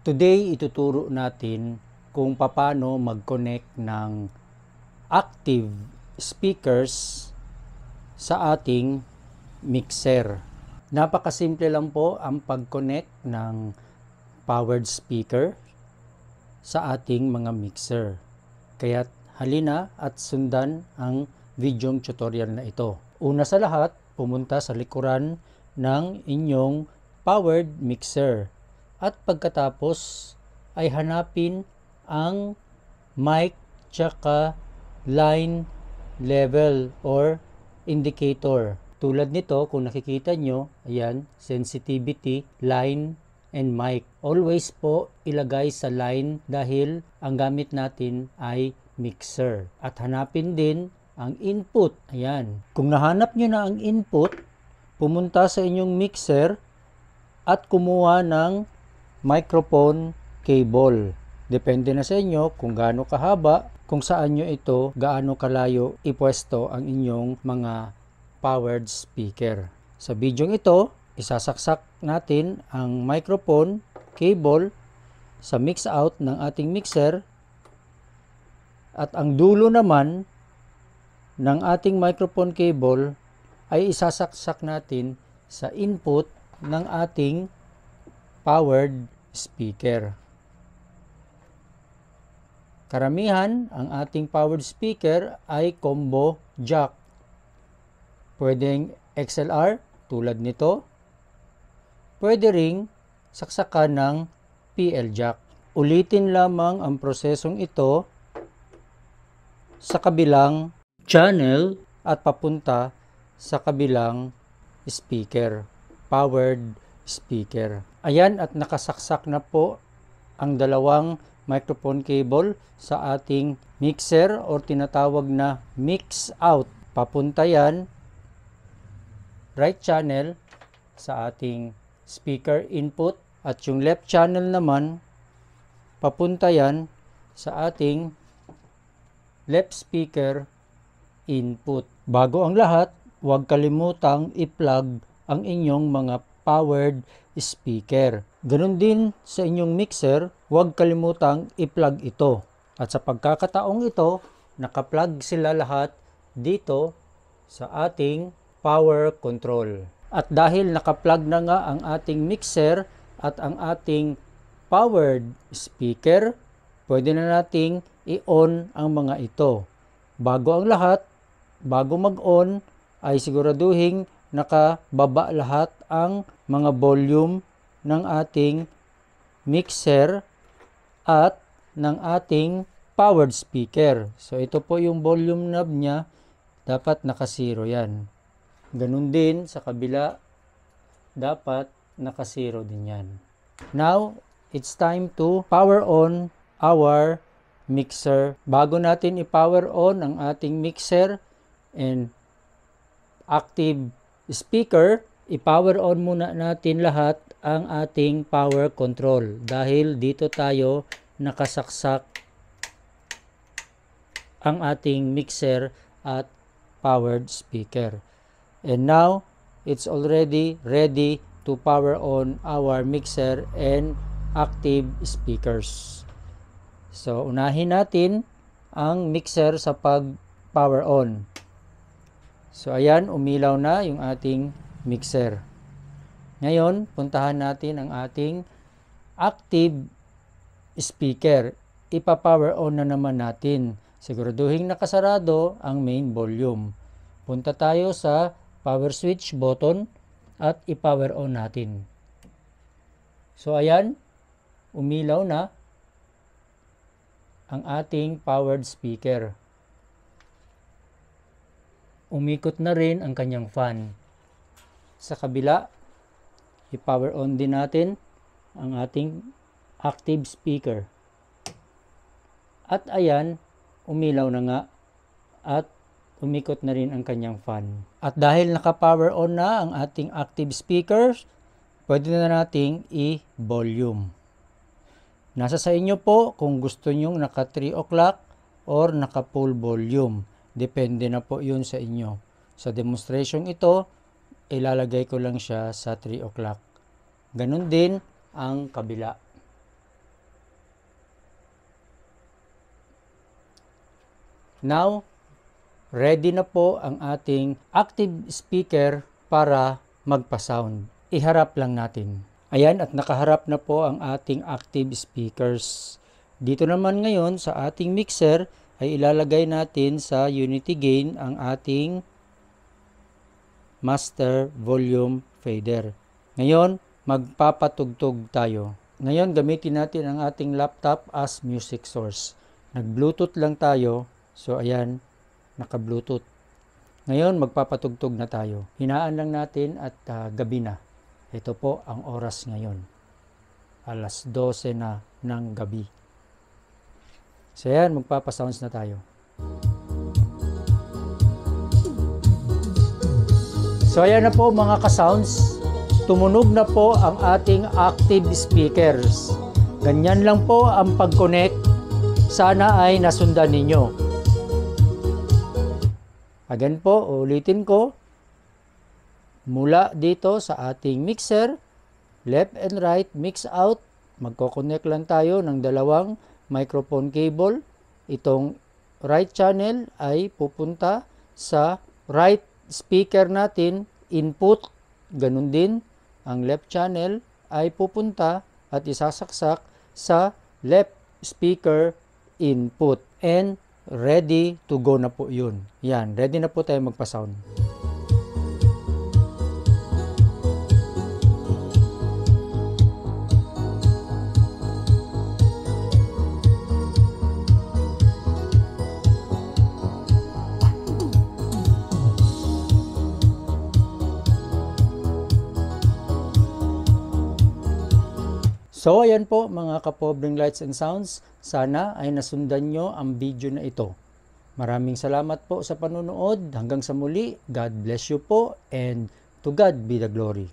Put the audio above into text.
Today, ituturo natin kung paano mag-connect ng active speakers sa ating mixer. Napakasimple lang po ang pag-connect ng powered speaker sa ating mga mixer. Kaya halina at sundan ang video tutorial na ito. Una sa lahat, pumunta sa likuran ng inyong powered mixer. At pagkatapos ay hanapin ang mic tsaka line level or indicator. Tulad nito, kung nakikita nyo, ayan, sensitivity, line, and mic. Always po ilagay sa line dahil ang gamit natin ay mixer. At hanapin din ang input. Ayan. Kung nahanap nyo na ang input, pumunta sa inyong mixer at kumuha ng microphone cable. Depende na sa inyo kung gaano kahaba, kung saan nyo ito, gaano kalayo ipwesto ang inyong mga powered speaker. Sa video ito, isasaksak natin ang microphone cable sa mix out ng ating mixer at ang dulo naman ng ating microphone cable ay isasaksak natin sa input ng ating powered speaker. Karamihan, ang ating powered speaker ay combo jack. Pwedeng XLR tulad nito. Pwede ring saksakan ng PL jack. Ulitin lamang ang prosesong ito sa kabilang channel at papunta sa kabilang speaker, powered speaker. Ayan, at nakasaksak na po ang dalawang microphone cable sa ating mixer or tinatawag na mix out. Papunta yan right channel sa ating speaker input at yung left channel naman papunta yan sa ating left speaker input. Bago ang lahat, huwag kalimutang i-plug ang inyong mga powered speaker. Ganon din sa inyong mixer, huwag kalimutang i-plug ito. At sa pagkakataong ito, naka-plug sila lahat dito sa ating power control. At dahil naka-plug na nga ang ating mixer at ang ating powered speaker, pwede na nating i-on ang mga ito. Bago ang lahat, bago mag-on, ay siguraduhin nakababa lahat ang mga volume ng ating mixer at ng ating powered speaker. So ito po yung volume knob niya, dapat naka-zero yan. Ganun din sa kabila, dapat naka-zero din yan. Now, it's time to power on our mixer. Bago natin i-power on ang ating mixer and active speaker, i-power on muna natin lahat ang ating power control dahil dito tayo nakasaksak ang ating mixer at powered speaker. And now, it's already ready to power on our mixer and active speakers. So, unahin natin ang mixer sa pag-power on. So, ayan, umilaw na yung ating mixer. Ngayon, puntahan natin ang ating active speaker. Ipa-power on na naman natin. Siguraduhin nakasarado ang main volume. Punta tayo sa power switch button at i-power on natin. So, ayan, umilaw na ang ating powered speaker. Umikot na rin ang kanyang fan. Sa kabila, i-power on din natin ang ating active speaker. At ayan, umilaw na nga at umikot na rin ang kanyang fan. At dahil naka-power on na ang ating active speakers, pwede na nating i-volume. Nasa sa inyo po kung gusto nyong naka 3 o'clock or naka full volume. Depende na po yun sa inyo. Sa demonstration ito, ilalagay ko lang siya sa 3 o'clock. Ganun din ang kabila. Now, ready na po ang ating active speaker para magpa-sound. Iharap lang natin. Ayan, at nakaharap na po ang ating active speakers. Dito naman ngayon sa ating mixer ay ilalagay natin sa unity gain ang ating master volume fader. Ngayon, magpapatugtog tayo. Ngayon, gamitin natin ang ating laptop as music source. Nag-Bluetooth lang tayo. So, ayan, naka-Bluetooth. Ngayon, magpapatugtog na tayo. Hinaan lang natin at gabi na. Ito po ang oras ngayon. Alas 12 na ng gabi. So, ayan, magpapasounds na tayo. So, ayan na po mga ka-sounds. Tumunog na po ang ating active speakers. Ganyan lang po ang pag-connect. Sana ay nasundan ninyo. Again po, ulitin ko. Mula dito sa ating mixer, left and right mix out. Magko-connect lang tayo ng dalawang microphone cable. Itong right channel ay pupunta sa right speaker natin, input. Ganun din, ang left channel ay pupunta at isasaksak sa left speaker input. And ready to go na po yun. Yan, ready na po tayo magpa-sound. So, ayan po mga kapobreng lights and sounds. Sana ay nasundan nyo ang video na ito. Maraming salamat po sa panonood. Hanggang sa muli, God bless you po and to God be the glory.